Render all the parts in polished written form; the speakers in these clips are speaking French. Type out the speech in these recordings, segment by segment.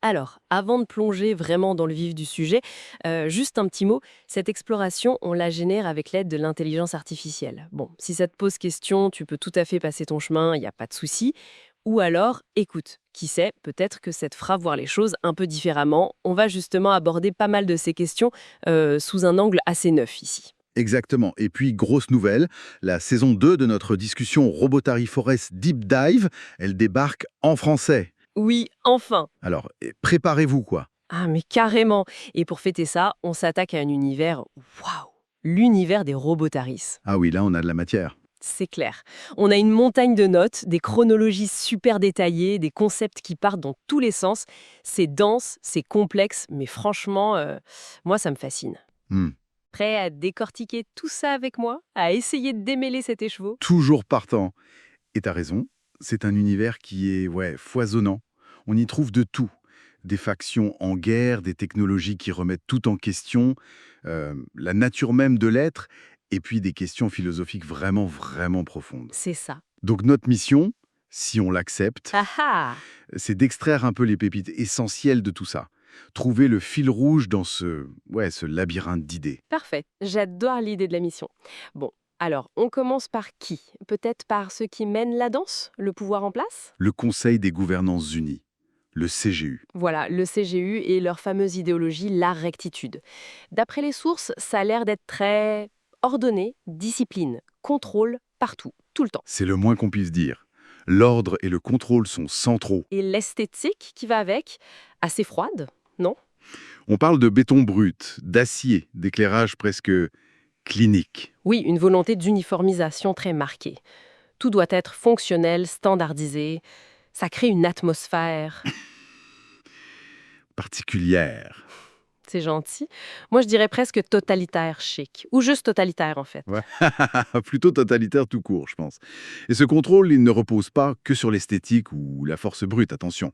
Alors, avant de plonger vraiment dans le vif du sujet, juste un petit mot, cette exploration, on la génère avec l'aide de l'intelligence artificielle. Bon, si ça te pose question, tu peux tout à fait passer ton chemin, il n'y a pas de souci. Ou alors, écoute, qui sait, peut-être que ça te fera voir les choses un peu différemment. On va justement aborder pas mal de ces questions sous un angle assez neuf ici. Exactement. Et puis, grosse nouvelle, la saison 2 de notre discussion Robotary Forest Deep Dive, elle débarque en français. Oui, enfin. Alors, préparez-vous, quoi. Ah, mais carrément. Et pour fêter ça, on s'attaque à un univers, waouh, l'univers des robotaris. Ah oui, là, on a de la matière. C'est clair. On a une montagne de notes, des chronologies super détaillées, des concepts qui partent dans tous les sens. C'est dense, c'est complexe, mais franchement, moi, ça me fascine. Hmm. Prêt à décortiquer tout ça avec moi? À essayer de démêler cet écheveau? Toujours partant. Et t'as raison, c'est un univers qui est, ouais, foisonnant. On y trouve de tout. Des factions en guerre, des technologies qui remettent tout en question, la nature même de l'être, et puis des questions philosophiques vraiment, vraiment profondes. C'est ça. Donc notre mission, si on l'accepte, Ah ah! c'est d'extraire un peu les pépites essentielles de tout ça. Trouver le fil rouge dans ce labyrinthe d'idées. Parfait. J'adore l'idée de la mission. Bon, alors, on commence par qui? Peut-être par ceux qui mènent la danse? Le pouvoir en place? Le Conseil des gouvernances unies, le CGU. Voilà, le CGU et leur fameuse idéologie, la rectitude. D'après les sources, ça a l'air d'être très ordonné, discipline, contrôle, partout, tout le temps. C'est le moins qu'on puisse dire. L'ordre et le contrôle sont centraux. Et l'esthétique qui va avec, assez froide, non? On parle de béton brut, d'acier, d'éclairage presque clinique. Oui, une volonté d'uniformisation très marquée. Tout doit être fonctionnel, standardisé. Ça crée une atmosphère. Particulière. C'est gentil. Moi, je dirais presque totalitaire chic. Ou juste totalitaire, en fait. Ouais. Plutôt totalitaire tout court, je pense. Et ce contrôle, il ne repose pas que sur l'esthétique ou la force brute, attention.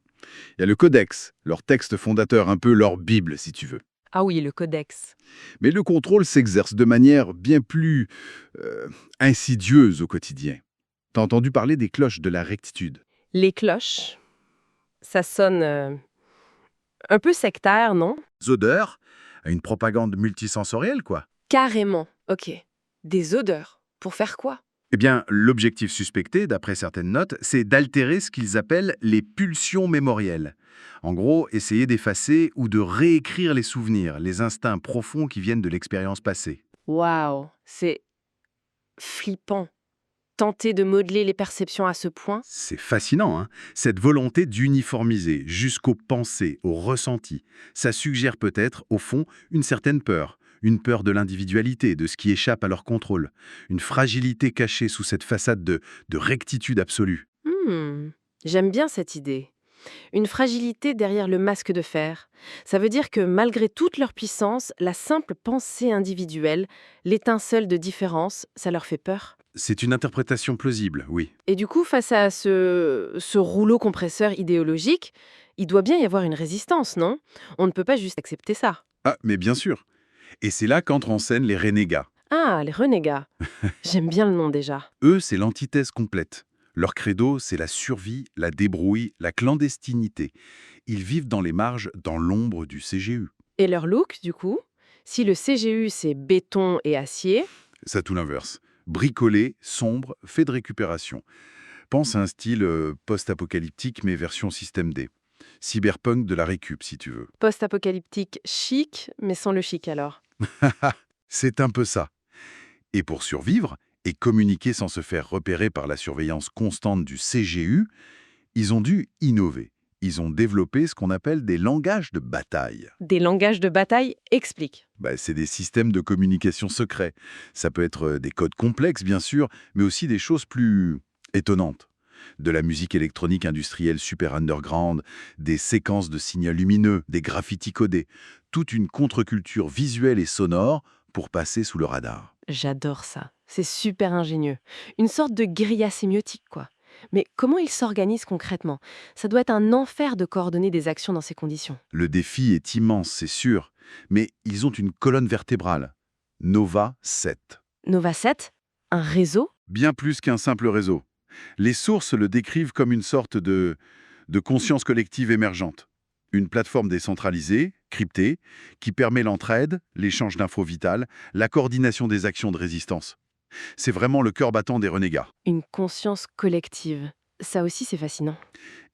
Il y a le codex, leur texte fondateur, un peu leur Bible, si tu veux. Ah oui, le codex. Mais le contrôle s'exerce de manière bien plus insidieuse au quotidien. T'as entendu parler des cloches de la rectitude? Les cloches, ça sonne un peu sectaire, non? Odeurs, une propagande multisensorielle, quoi. Carrément. Ok. Des odeurs. Pour faire quoi? Eh bien, l'objectif suspecté, d'après certaines notes, c'est d'altérer ce qu'ils appellent les pulsions mémorielles. En gros, essayer d'effacer ou de réécrire les souvenirs, les instincts profonds qui viennent de l'expérience passée. Waouh, c'est flippant. Tenter de modeler les perceptions à ce point? C'est fascinant, hein? Cette volonté d'uniformiser jusqu'aux pensées, aux ressentis, ça suggère peut-être, au fond, une certaine peur. Une peur de l'individualité, de ce qui échappe à leur contrôle. Une fragilité cachée sous cette façade de rectitude absolue. Hmm, j'aime bien cette idée. Une fragilité derrière le masque de fer. Ça veut dire que malgré toute leur puissance, la simple pensée individuelle, l'étincelle de différence, ça leur fait peur. C'est une interprétation plausible, oui. Et du coup, face à ce rouleau compresseur idéologique, il doit bien y avoir une résistance, non? On ne peut pas juste accepter ça. Ah, mais bien sûr. Et c'est là qu'entrent en scène les renégats. Ah, les renégats. J'aime bien le nom déjà. Eux, c'est l'antithèse complète. Leur credo, c'est la survie, la débrouille, la clandestinité. Ils vivent dans les marges, dans l'ombre du CGU. Et leur look, du coup? Si le CGU, c'est béton et acier, C'est tout l'inverse. Bricolé, sombre, fait de récupération. Pense à un style post-apocalyptique, mais version système D. Cyberpunk de la récup, si tu veux. post-apocalyptique chic, mais sans le chic alors. C'est un peu ça. Et pour survivre, et communiquer sans se faire repérer par la surveillance constante du CGU, ils ont dû innover. Ils ont développé ce qu'on appelle des langages de bataille. Des langages de bataille expliquent. C'est des systèmes de communication secrets. Ça peut être des codes complexes, bien sûr, mais aussi des choses plus étonnantes. De la musique électronique industrielle super underground, des séquences de signaux lumineux, des graffitis codés. Toute une contre-culture visuelle et sonore pour passer sous le radar. J'adore ça. C'est super ingénieux. Une sorte de guérilla sémiotique, quoi. Mais comment ils s'organisent concrètement? Ça doit être un enfer de coordonner des actions dans ces conditions. Le défi est immense, c'est sûr, mais ils ont une colonne vertébrale. Nova 7. Nova 7? Un réseau? Bien plus qu'un simple réseau. Les sources le décrivent comme une sorte de conscience collective émergente. Une plateforme décentralisée, cryptée, qui permet l'entraide, l'échange d'infos vitales, la coordination des actions de résistance. C'est vraiment le cœur battant des renégats. Une conscience collective. Ça aussi, c'est fascinant.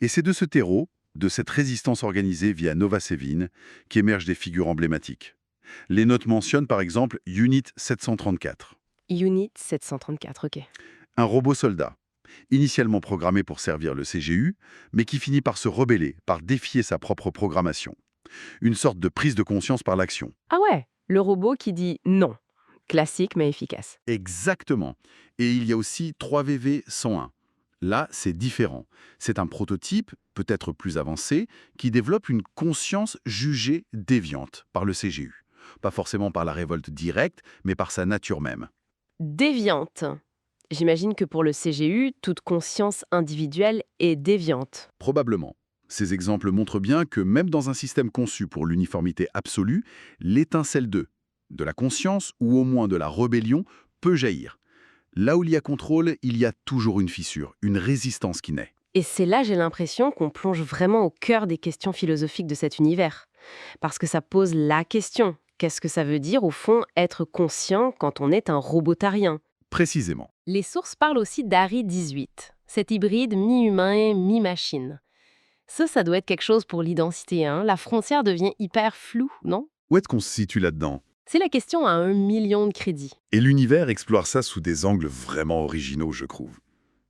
Et c'est de ce terreau, de cette résistance organisée via Nova Sevin, qu'émergent des figures emblématiques. Les notes mentionnent par exemple Unit 734, Unit 734, ok. un robot soldat, initialement programmé pour servir le CGU, mais qui finit par se rebeller, par défier sa propre programmation. Une sorte de prise de conscience par l'action. Ah ouais, le robot qui dit non. Classique mais efficace. Exactement. Et il y a aussi 3VV101. Là, c'est différent. C'est un prototype, peut-être plus avancé, qui développe une conscience jugée déviante par le CGU. Pas forcément par la révolte directe, mais par sa nature même. Déviante. J'imagine que pour le CGU, toute conscience individuelle est déviante. Probablement. Ces exemples montrent bien que même dans un système conçu pour l'uniformité absolue, l'étincelle de la conscience ou au moins de la rébellion peut jaillir. Là où il y a contrôle, il y a toujours une fissure, une résistance qui naît. Et c'est là, j'ai l'impression, qu'on plonge vraiment au cœur des questions philosophiques de cet univers. Parce que ça pose la question. Qu'est-ce que ça veut dire, au fond, être conscient quand on est un robotarien? Précisément. Les sources parlent aussi d'Ari 18, cet hybride mi-humain et mi-machine. Ça doit être quelque chose pour l'identité, hein. La frontière devient hyper floue, non? Où est-ce qu'on se situe là-dedans? C'est la question à 1 million de crédits. Et l'univers explore ça sous des angles vraiment originaux, je trouve.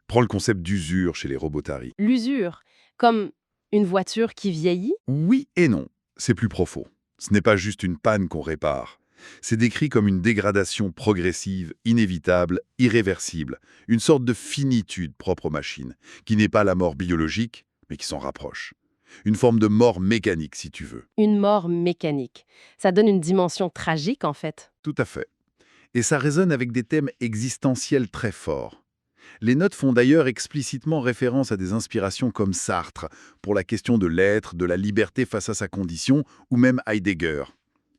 Prends le concept d'usure chez les robotari. L'usure, comme une voiture qui vieillit? Oui et non, c'est plus profond. Ce n'est pas juste une panne qu'on répare. C'est décrit comme une dégradation progressive, inévitable, irréversible, une sorte de finitude propre aux machines, qui n'est pas la mort biologique, mais qui s'en rapproche. Une forme de mort mécanique, si tu veux. Une mort mécanique. Ça donne une dimension tragique, en fait. Tout à fait. Et ça résonne avec des thèmes existentiels très forts. Les notes font d'ailleurs explicitement référence à des inspirations comme Sartre, pour la question de l'être, de la liberté face à sa condition, ou même Heidegger.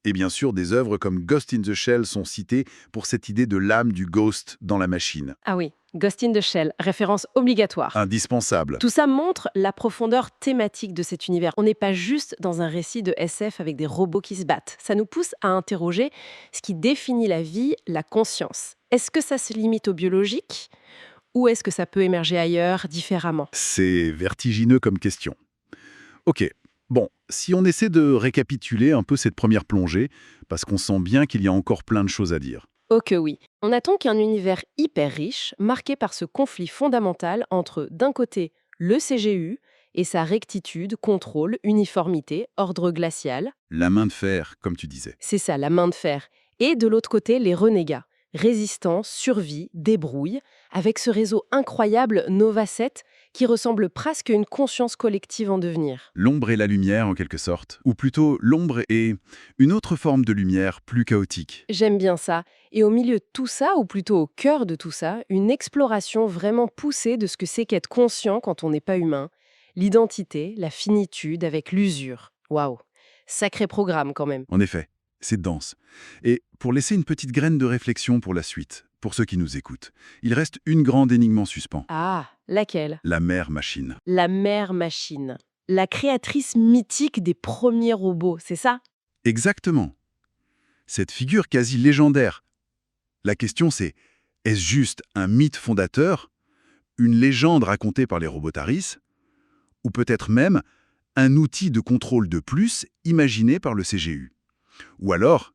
Et bien sûr, des œuvres comme Ghost in the Shell sont citées pour cette idée de l'âme du ghost dans la machine. Ah oui, Ghost in the Shell, référence obligatoire. Indispensable. Tout ça montre la profondeur thématique de cet univers. On n'est pas juste dans un récit de SF avec des robots qui se battent. Ça nous pousse à interroger ce qui définit la vie, la conscience. Est-ce que ça se limite au biologique ou est-ce que ça peut émerger ailleurs, différemment? C'est vertigineux comme question. Ok, bon, si on essaie de récapituler un peu cette première plongée, parce qu'on sent bien qu'il y a encore plein de choses à dire. Oh que oui. On attend qu'un univers hyper riche, marqué par ce conflit fondamental entre, d'un côté, le CGU et sa rectitude, contrôle, uniformité, ordre glacial. La main de fer, comme tu disais. C'est ça, la main de fer. Et de l'autre côté, les renégats. Résistance, survie, débrouille, avec ce réseau incroyable Nova 7 qui ressemble presque à une conscience collective en devenir. L'ombre et la lumière, en quelque sorte. Ou plutôt, l'ombre et une autre forme de lumière plus chaotique. J'aime bien ça. Et au milieu de tout ça, ou plutôt au cœur de tout ça, une exploration vraiment poussée de ce que c'est qu'être conscient quand on n'est pas humain. L'identité, la finitude avec l'usure. Waouh, sacré programme quand même. En effet, c'est dense. Et pour laisser une petite graine de réflexion pour la suite, pour ceux qui nous écoutent, il reste une grande énigme en suspens. Ah, laquelle? La mère machine. La mère machine. La créatrice mythique des premiers robots, c'est ça? Exactement. Cette figure quasi légendaire. La question c'est, est-ce juste un mythe fondateur, une légende racontée par les robotaris, ou peut-être même un outil de contrôle de plus imaginé par le CGU? Ou alors,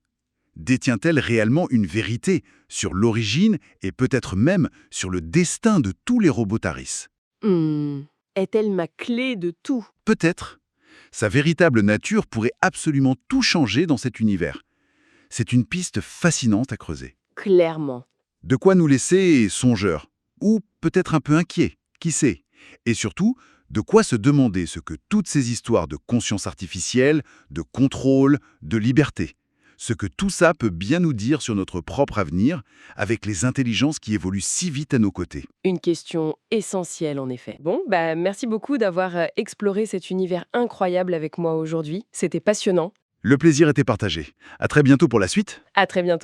détient-elle réellement une vérité sur l'origine et peut-être même sur le destin de tous les robotaris? Est-elle ma clé de tout? Peut-être. Sa véritable nature pourrait absolument tout changer dans cet univers. C'est une piste fascinante à creuser. Clairement. De quoi nous laisser songeurs, ou peut-être un peu inquiets, qui sait? Et surtout, de quoi se demander ce que toutes ces histoires de conscience artificielle, de contrôle, de liberté, ce que tout ça peut bien nous dire sur notre propre avenir, avec les intelligences qui évoluent si vite à nos côtés. Une question essentielle en effet. Bon, merci beaucoup d'avoir exploré cet univers incroyable avec moi aujourd'hui. C'était passionnant. Le plaisir était partagé. À très bientôt pour la suite. À très bientôt.